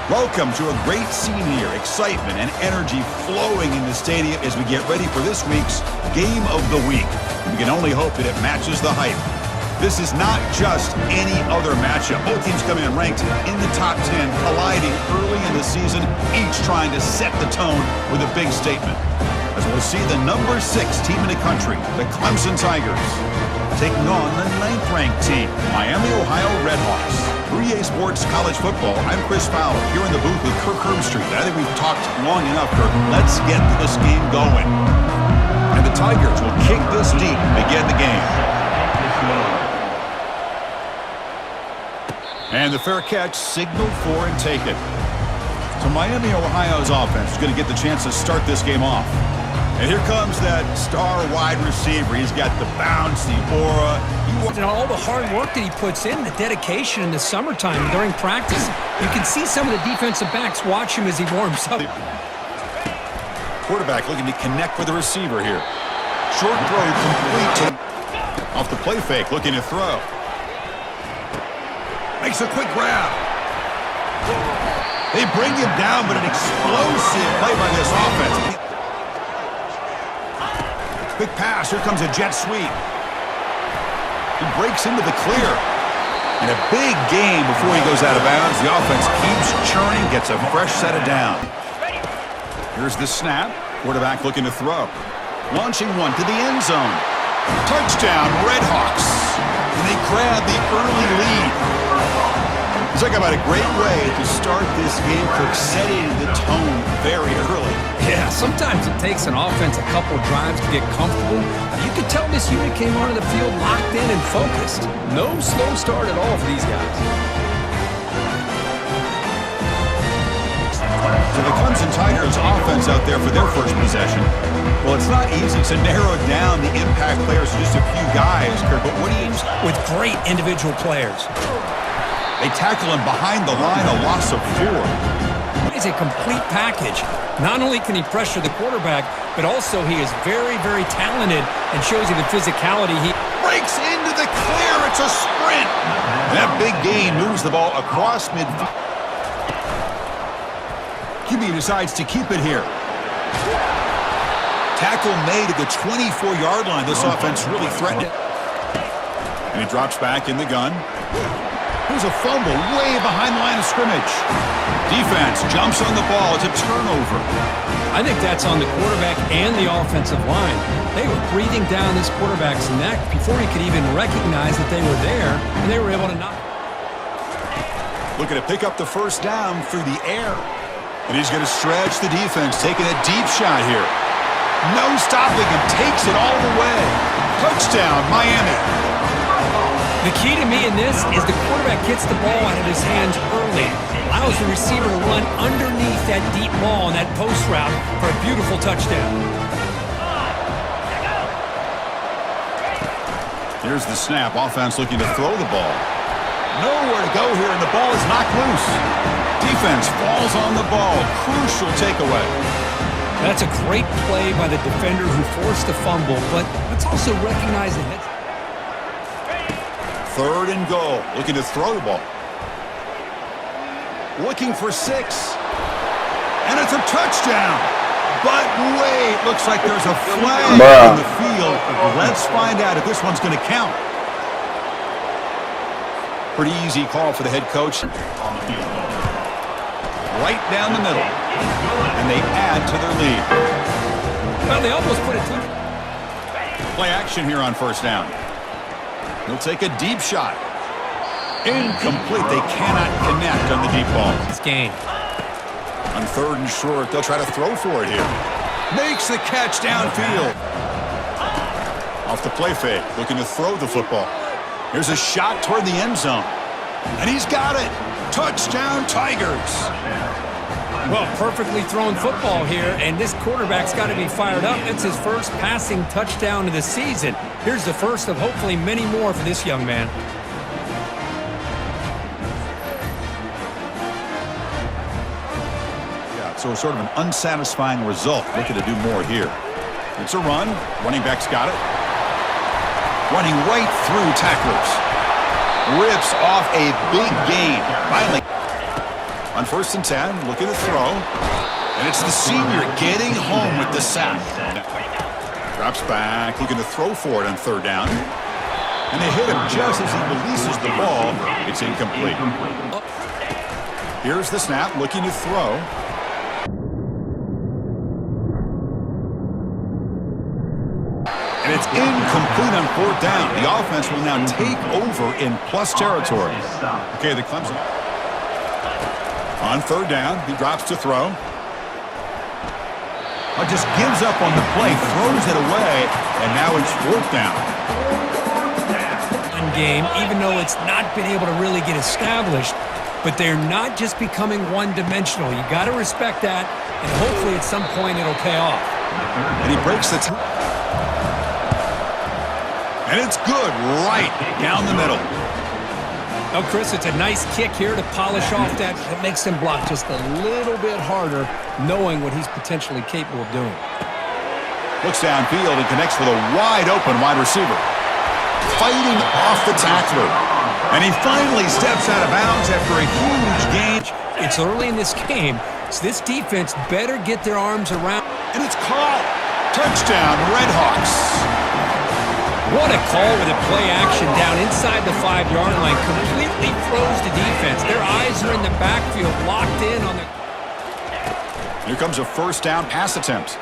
Welcome to a great scene here. Excitement and energy flowing in the stadium as we get ready for this week's Game of the Week. We can only hope that it matches the hype. This is not just any other matchup. Both teams come in ranked in the top 10, colliding early in the season, each trying to set the tone with a big statement. As we'll see the number 6 team in the country, the Clemson Tigers, taking on the 9th-ranked team, Miami, Ohio Redhawks. 3A Sports College Football. I'm Chris Fowler here in the booth with Kirk Herbstreit. I think we've talked long enough, Kirk. Let's get this game going. And the Tigers will kick this deep to begin the game. And the fair catch signaled for and taken. So Miami, Ohio's offense is going to get the chance to start this game off. And here comes that star wide receiver. He's got the bounce, the aura. And all the hard work that he puts in, the dedication in the summertime during practice. You can see some of the defensive backs watch him as he warms up. Quarterback looking to connect with the receiver here. Short throw complete. Off the play fake, looking to throw. Makes a quick grab. They bring him down, but an explosive play by this offense. Quick pass. Here comes a jet sweep. He breaks into the clear. And a big game before he goes out of bounds. The offense keeps churning, gets a fresh set of down. Here's the snap. Quarterback looking to throw. Launching one to the end zone. Touchdown, Redhawks. And they grab the early lead. Talk about a great way to start this game, Kirk, setting the tone very early. Yeah, sometimes it takes an offense a couple drives to get comfortable. You can tell this unit came onto the field locked in and focused. No slow start at all for these guys. So the Clemson Tigers offense out there for their first possession. Well, it's not easy to narrow down the impact players to just a few guys, Kirk, but what do you... With great individual players. They tackle him behind the line, a loss of 4. It's a complete package. Not only can he pressure the quarterback, but also he is very, very talented and shows you the physicality. He breaks into the clear. It's a sprint. That big gain moves the ball across midfield. QB decides to keep it here. Tackle made at the 24-yard line. This offense really threatened it. And he drops back in the gun. There's a fumble way behind the line of scrimmage. Defense jumps on the ball. It's a turnover. I think that's on the quarterback and the offensive line. They were breathing down this quarterback's neck before he could even recognize that they were there, and they were able to knock. Looking to pick up the first down through the air. And he's going to stretch the defense, taking a deep shot here. No stopping him. Takes it all the way. Touchdown, Miami. The key to me in this is the quarterback gets the ball out of his hands early, allows the receiver to run underneath that deep ball and that post route for a beautiful touchdown. Here's the snap. Offense looking to throw the ball. Nowhere to go here, and the ball is knocked loose. Defense falls on the ball. Crucial takeaway. That's a great play by the defender who forced the fumble, but let's also recognize that. 3rd and goal. Looking to throw the ball. Looking for 6. And it's a touchdown. But wait, looks like there's a flag on the field. Let's find out if this one's going to count. Pretty easy call for the head coach. Right down the middle. And they add to their lead. Well, they almost put it to... Play action here on first down. He'll take a deep shot. Incomplete. They cannot connect on the deep ball. This game. On 3rd and short, they'll try to throw for it here. Makes the catch downfield. Off the play fake, looking to throw the football. Here's a shot toward the end zone. And he's got it. Touchdown, Tigers. Well, perfectly thrown football here, and this quarterback's got to be fired up. It's his first passing touchdown of the season. Here's the first of hopefully many more for this young man. Yeah, so sort of an unsatisfying result. Looking to do more here. It's a run. Running back's got it. Running right through tacklers. Rips off a big gain. Finally. On 1st and 10, looking to throw. And it's the senior getting home with the sack. Drops back, looking to throw for it on 3rd down. And they hit him just as he releases the ball. It's incomplete. Here's the snap, looking to throw. And it's incomplete on 4th down. The offense will now take over in plus territory. Okay, the Clemson. On 3rd down, he drops to throw. Just gives up on the play, throws it away, and now it's 4th down. Game, even though it's not been able to really get established, but they're not just becoming one-dimensional. You got to respect that, and hopefully at some point it'll pay off. And he breaks the and it's good right down the middle. Oh, Chris, it's a nice kick here to polish off that. It makes him block just a little bit harder, knowing what he's potentially capable of doing. Looks downfield and connects with a wide-open wide receiver. Fighting off the tackler. And he finally steps out of bounds after a huge gain. It's early in this game, so this defense better get their arms around. And it's caught. Touchdown, Redhawks. What a call with a play action down inside the 5-yard line. Completely froze the defense. Their eyes are in the backfield, locked in on the... Here comes a 1st down pass attempt.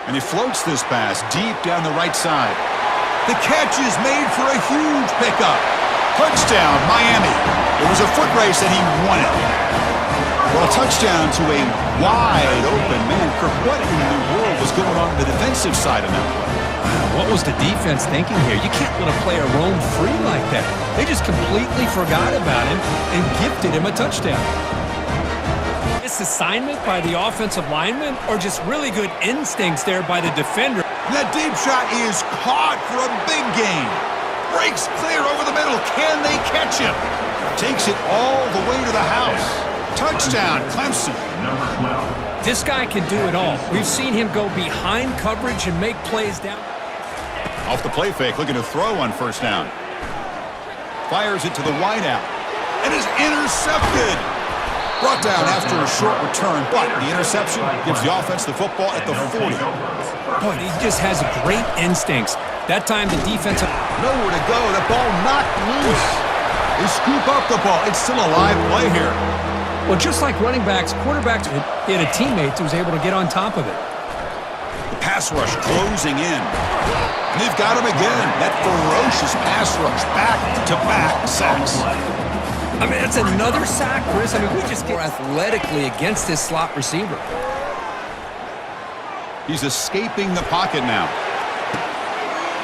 And he floats this pass deep down the right side. The catch is made for a huge pickup. Touchdown, Miami. It was a foot race and he won it. Well, a touchdown to a wide open man. Kirk, what in the world was going on the defensive side of that play? What was the defense thinking here? You can't let a player roam free like that. They just completely forgot about him and gifted him a touchdown. This assignment by the offensive lineman or just really good instincts there by the defender? That deep shot is caught for a big gain. Breaks clear over the middle. Can they catch him? Takes it all the way to the house. Touchdown, Clemson. This guy can do it all. We've seen him go behind coverage and make plays down. Off the play fake, looking to throw on 1st down. Fires it to the wideout. And is intercepted. Brought down after a short return, but the interception gives the offense the football at the 40. Boy, he just has great instincts. That time the defensive... Nowhere to go. The ball knocked loose. They scoop up the ball. It's still a live play here. Well, just like running backs, quarterbacks, he had a teammate who was able to get on top of it. The pass rush closing in. And they've got him again. That ferocious pass rush. Back-to-back sacks. I mean, that's another sack, Chris. I mean, we just get more athletically against this slot receiver. He's escaping the pocket now.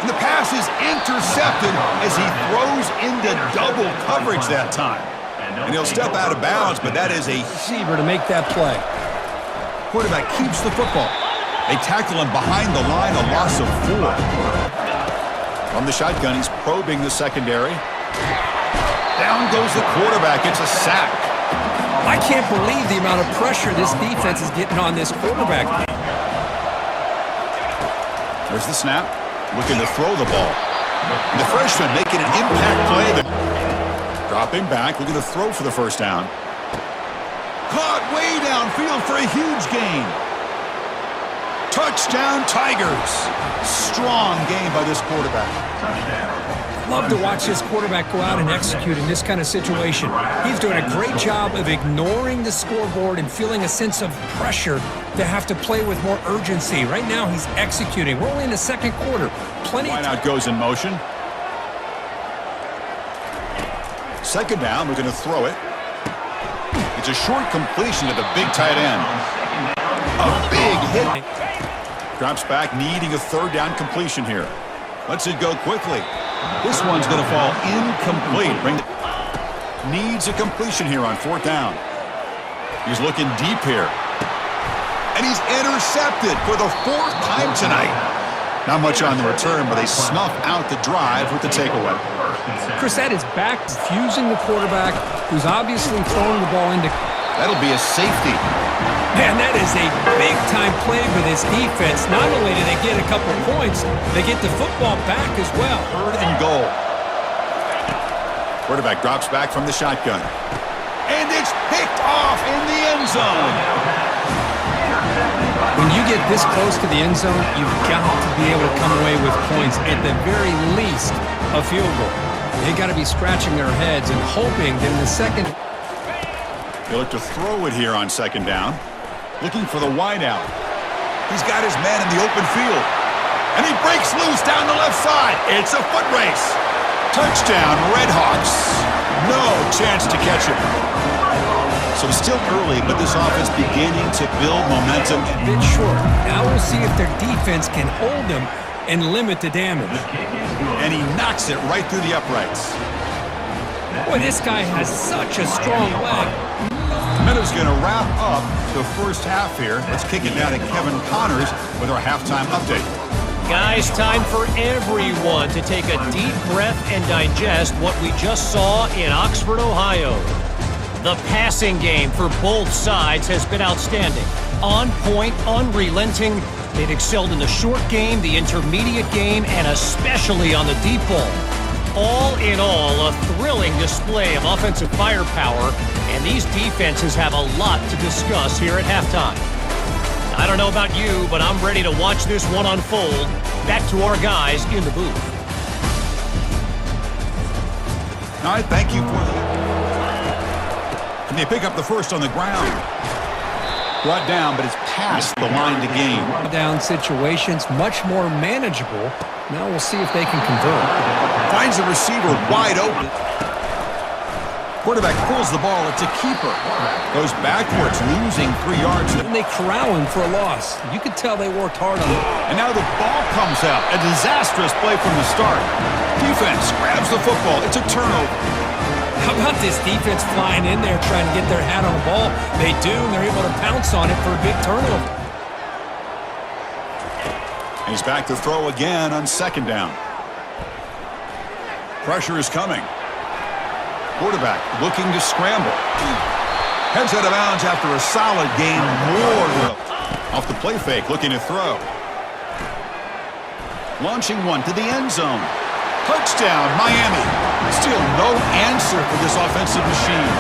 And the pass is intercepted as he throws into double coverage that time. And he'll step out of bounds, but that is a receiver to make that play. Quarterback keeps the football. They tackle him behind the line, a loss of 4. From the shotgun, he's probing the secondary. Down goes the quarterback. It's a sack. I can't believe the amount of pressure this defense is getting on this quarterback. There's the snap. Looking to throw the ball. And the freshman making an impact play. Dropping back, looking to throw for the 1st down. Caught way downfield for a huge gain. Touchdown, Tigers. Strong game by this quarterback. Love to watch this quarterback go out and execute in this kind of situation. He's doing a great job of ignoring the scoreboard and feeling a sense of pressure to have to play with more urgency. Right now, he's executing. We're only in the 2nd quarter. Plenty of time. Wideout goes in motion. 2nd down, we're going to throw it. It's a short completion to the big tight end. A big hit. Drops back, needing a 3rd down completion here. Lets it go quickly. This one's going to fall incomplete. Needs a completion here on 4th down. He's looking deep here. And he's intercepted for the 4th time tonight. Not much on the return, but they snuff out the drive with the takeaway. Chris, that is back fusing the quarterback, who's obviously throwing the ball into... That'll be a safety. Man, that is a big-time play for this defense. Not only do they get a couple points, they get the football back as well. 3rd and goal. Quarterback drops back from the shotgun. And it's picked end zone. When you get this close to the end zone, you've got to be able to come away with points, at the very least, a field goal. They got to be scratching their heads and hoping that in the second. He'll look to throw it here on second down. Looking for the wideout. He's got his man in the open field. And he breaks loose down the left side. It's a foot race. Touchdown, Redhawks. No chance to catch him. So it's still early, but this offense beginning to build momentum. A bit short. Now we'll see if their defense can hold them and limit the damage. And he knocks it right through the uprights. Boy, this guy has such a strong leg. Minuta's going to wrap up the first half here. Let's kick it down to Kevin Connors with our halftime update. Guys, time for everyone to take a deep breath and digest what we just saw in Oxford, Ohio. The passing game for both sides has been outstanding. On point, unrelenting. They've excelled in the short game, the intermediate game, and especially on the deep ball. All in all, a thrilling display of offensive firepower, and these defenses have a lot to discuss here at halftime. I don't know about you, but I'm ready to watch this one unfold. Back to our guys in the booth. All right, thank you for the... Can they pick up the first on the ground? Brought down, but it's past the line to gain. Down situations, much more manageable. Now we'll see if they can convert. Finds the receiver wide open. Quarterback pulls the ball. It's a keeper. Goes backwards, losing 3 yards. And they corral him for a loss. You could tell they worked hard on it. And now the ball comes out. A disastrous play from the start. Defense grabs the football. It's a turnover. How about this defense flying in there trying to get their hat on the ball? They do, and they're able to pounce on it for a big turnover. He's back to throw again on second down. Pressure is coming. Quarterback looking to scramble. Heads out of bounds after a solid gain. More off the play fake, looking to throw. Launching one to the end zone. Touchdown, Miami. Still no answer for this offensive machine.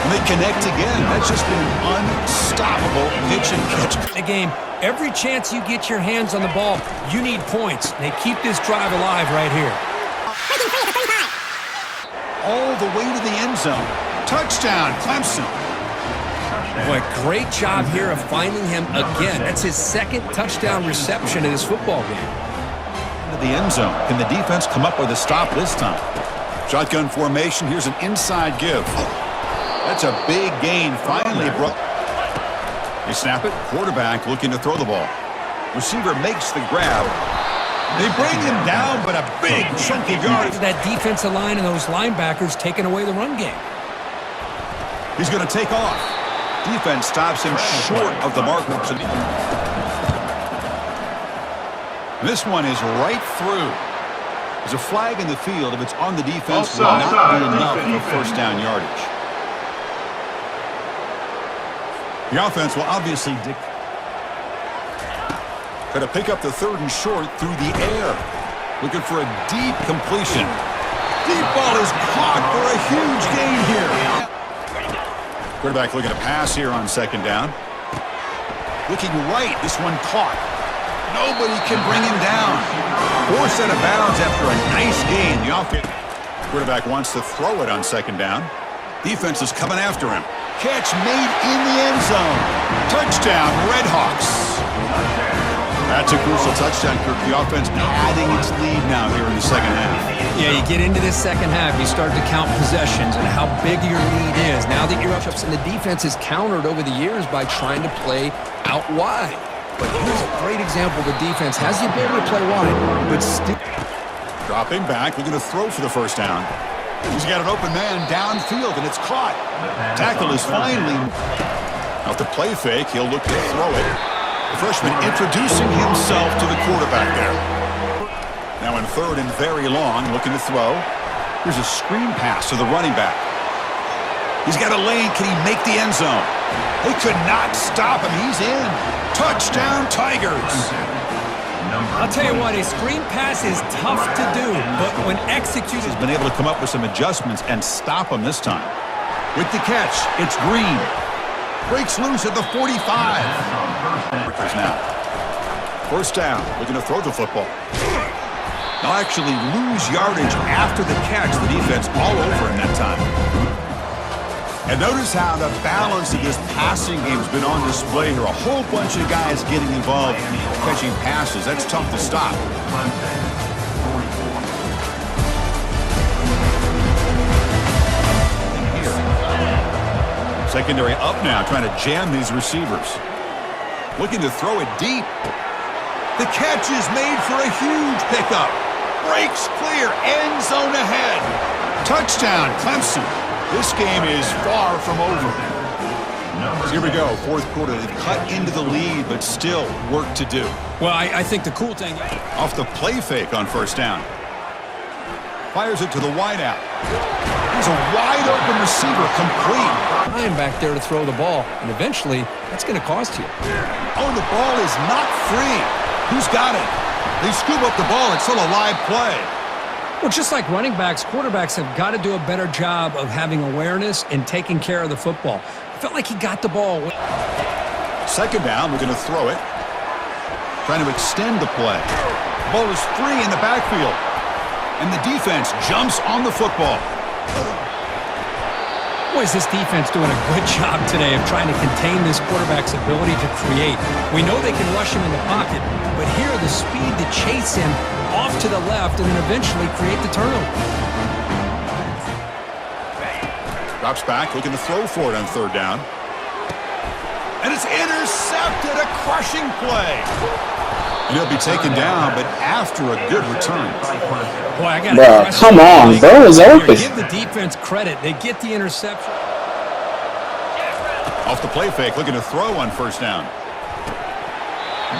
And they connect again. That's just been an unstoppable pitch and catch. The game, every chance you get your hands on the ball, you need points. They keep this drive alive right here. All the way to the end zone. Touchdown, Clemson. Boy, great job here of finding him again. That's his second touchdown reception in this football game. The end zone. Can the defense come up with a stop this time? Shotgun formation. Here's an inside give. That's a big gain. Finally brought. They snap it. Quarterback looking to throw the ball. Receiver makes the grab. They bring him down, but a big chunky yard. That defensive line and those linebackers taking away the run game. He's going to take off. Defense stops him short of the marker. This one is right through. There's a flag in the field. If it's on the defense, will not be enough for first down yardage. The offense will obviously try to pick up the third and short through the air. Looking for a deep completion. Deep ball is caught for a huge gain here. Quarterback looking to pass here on second down. Looking right. This one caught. Nobody can bring him down. Forced out of bounds after a nice gain. The offense. Quarterback wants to throw it on second down. Defense is coming after him. Catch made in the end zone. Touchdown, Redhawks. That's a crucial touchdown, Kirk. The offense adding its lead now here in the second half. Yeah, you get into this second half, you start to count possessions and how big your lead is. Now that you're up, and the defense is countered over the years by trying to play out wide. But here's a great example. The defense has the ability to play wide, but still. Dropping back, looking to throw for the first down. He's got an open man downfield, and it's caught. Tackle is finally off the play fake. He'll look to throw it. The freshman introducing himself to the quarterback there. Now in third and very long, looking to throw. Here's a screen pass to the running back. He's got a lane. Can he make the end zone? They could not stop him. He's in. Touchdown, Tigers. I'll tell you what, a screen pass is tough to do, but when executed... Has been able to come up with some adjustments and stop him this time. With the catch, it's Green. Breaks loose at the 45. Now, first down, looking to throw the football. They'll actually lose yardage after the catch. The defense all over in that time. And notice how the balance of this passing game has been on display here. A whole bunch of guys getting involved catching passes. That's tough to stop. Secondary up now, trying to jam these receivers. Looking to throw it deep. The catch is made for a huge pickup. Breaks clear, end zone ahead. Touchdown, Clemson. This game is far from over. So here we go, fourth quarter. They've cut into the lead, but still work to do. Well, I think the cool thing... Off the play fake on first down. Fires it to the wideout. There's a wide-open receiver, complete. Time back there to throw the ball, and eventually, that's going to cost you. Oh, the ball is not free. Who's got it? They scoop up the ball. It's still a live play. Well, just like running backs, quarterbacks have got to do a better job of having awareness and taking care of the football. I felt like he got the ball. Second down, we're going to throw it. Trying to extend the play. The ball is free in the backfield. And the defense jumps on the football. Boy, is this defense doing a good job today of trying to contain this quarterback's ability to create. We know they can rush him in the pocket, but here the speed to chase him off to the left and then eventually create the turnover. Drops back, looking to throw for it on third down. And it's intercepted, a crushing play. And he'll be taken down, but after a good return. Boy, I got Bro, come on, bro, it's open. Give the defense credit. They get the interception. Off the play fake, looking to throw on first down.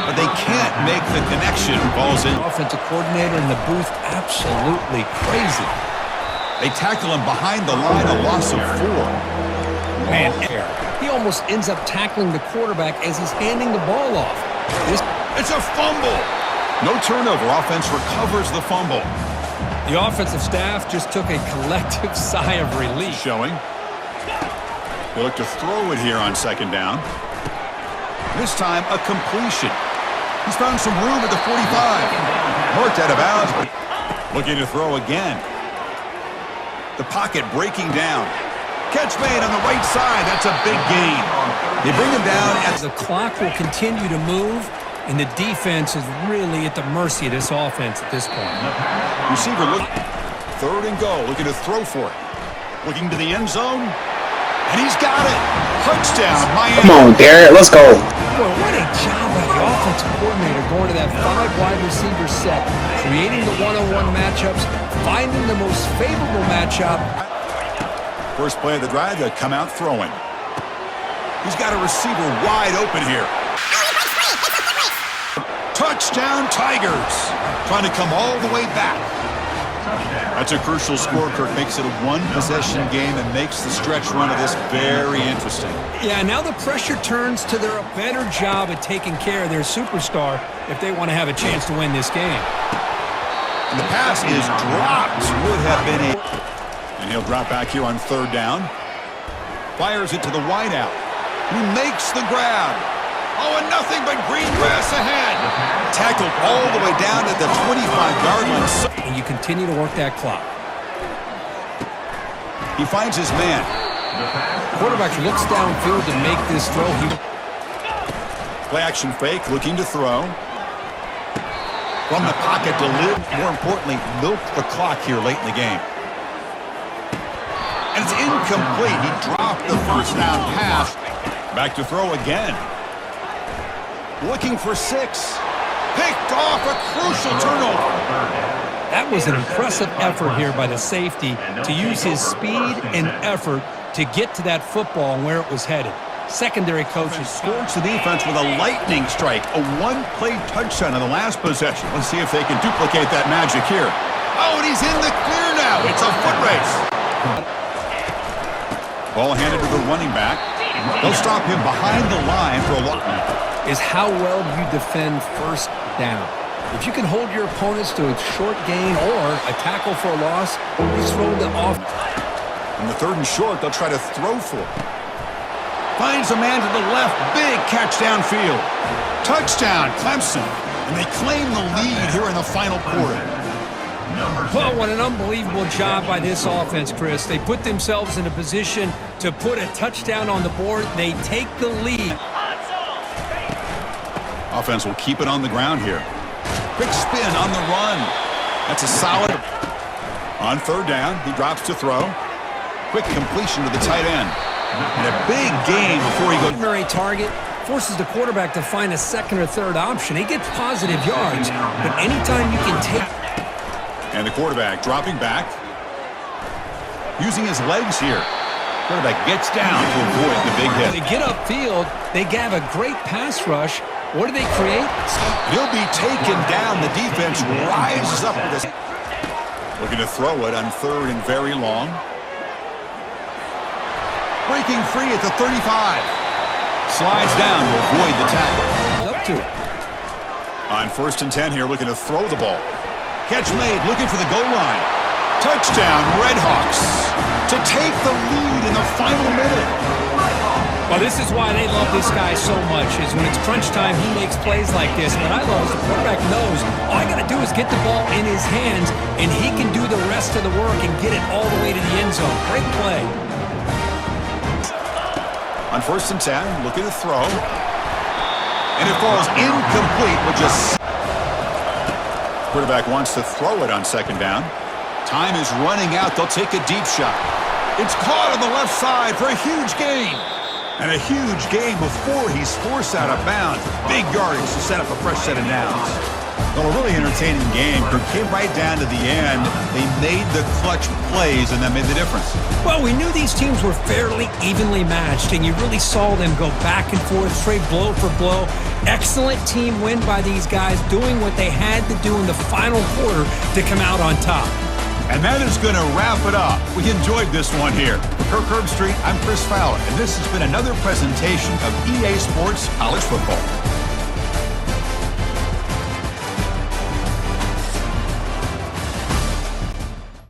But they can't make the connection. Ball's in. Offensive coordinator in the booth, absolutely crazy. They tackle him behind the line, a loss of 4. Man, he almost ends up tackling the quarterback as he's handing the ball off. It's a fumble. No turnover. Offense recovers the fumble. The offensive staff just took a collective sigh of relief. Showing. They look to throw it here on second down. This time, a completion. He's found some room at the 45. Marked out of bounds, but looking to throw again. The pocket breaking down. Catch made on the right side. That's a big gain. They bring him down. The clock will continue to move, and the defense is really at the mercy of this offense at this point. Receiver look. Third and goal. Looking to throw for it. Looking to the end zone. And he's got it. Touchdown, Miami. Come on, Garrett. Let's go. Boy, what a job by the offensive coordinator going to that 5 wide receiver set, creating the one-on-one matchups, finding the most favorable matchup. First play of the drive, they come out throwing. He's got a receiver wide open here. Touchdown, Tigers. Trying to come all the way back. That's a crucial score, Kirk. Makes it a one-possession game and makes the stretch run of this very interesting. Yeah, now the pressure turns to their better job at taking care of their superstar if they want to have a chance to win this game. And the pass is dropped. Would have been a... And he'll drop back here on third down. Fires it to the wideout. Who makes the grab. Oh, and nothing but green grass ahead. Tackled all the way down to the 25-yard line. And you continue to work that clock. He finds his man. Quarterback looks downfield to make this throw. Play action fake, looking to throw. From the pocket to live, more importantly, milk the clock here late in the game. And it's incomplete. He dropped the first down pass. Back to throw again. Looking for 6. Picked off, a crucial turnover. That was an impressive effort here by the safety to use his speed and effort to get to that football and where it was headed. Secondary coaches scorched the defense with a lightning strike. A one-play touchdown in the last possession. Let's see if they can duplicate that magic here. Oh, and he's in the clear now. It's a foot race. Ball handed to the running back. They'll stop him behind the line for a long time. Is how well you defend first down. If you can hold your opponents to a short gain or a tackle for a loss, you throw them off. On the third and short, they'll try to throw for it. Finds a man to the left. Big catch downfield. Touchdown, Clemson. And they claim the lead here in the final quarter. Well, what an unbelievable job by this offense, Chris. They put themselves in a position to put a touchdown on the board. They take the lead. Offense will keep it on the ground here. Quick spin on the run. That's a solid. On third down, he drops to throw. Quick completion to the tight end. And a big gain before he goes. Primary target forces the quarterback to find a second or third option. He gets positive yards, but anytime you can take... And the quarterback dropping back. Using his legs here. Quarterback gets down to avoid the big hit. They get upfield. They have a great pass rush. What do they create? He'll be taken down. The defense rises up with this. Looking to throw it on third and very long. Breaking free at the 35. Slides down to avoid the tackle. Up to it. On 1st and 10 here, looking to throw the ball. Catch made, looking for the goal line. Touchdown, Redhawks, to take the lead in the final minute. Well, this is why they love this guy so much, is when it's crunch time, he makes plays like this. What I love is the quarterback knows all I got to do is get the ball in his hands, and he can do the rest of the work and get it all the way to the end zone. Great play. On 1st and 10, looking to throw. And it falls incomplete with just... Quarterback wants to throw it on 2nd down. Time is running out. They'll take a deep shot. It's caught on the left side for a huge gain. And a huge gain before he's forced out of bounds. Big yardage to set up a fresh set of downs. Well, a really entertaining game. It came right down to the end. They made the clutch plays, and that made the difference. Well, we knew these teams were fairly evenly matched, and you really saw them go back and forth, trade blow for blow. Excellent team win by these guys, doing what they had to do in the final quarter to come out on top. And that is going to wrap it up. We enjoyed this one here. For Kirk Herbstreit, I'm Chris Fowler, and this has been another presentation of EA Sports College Football.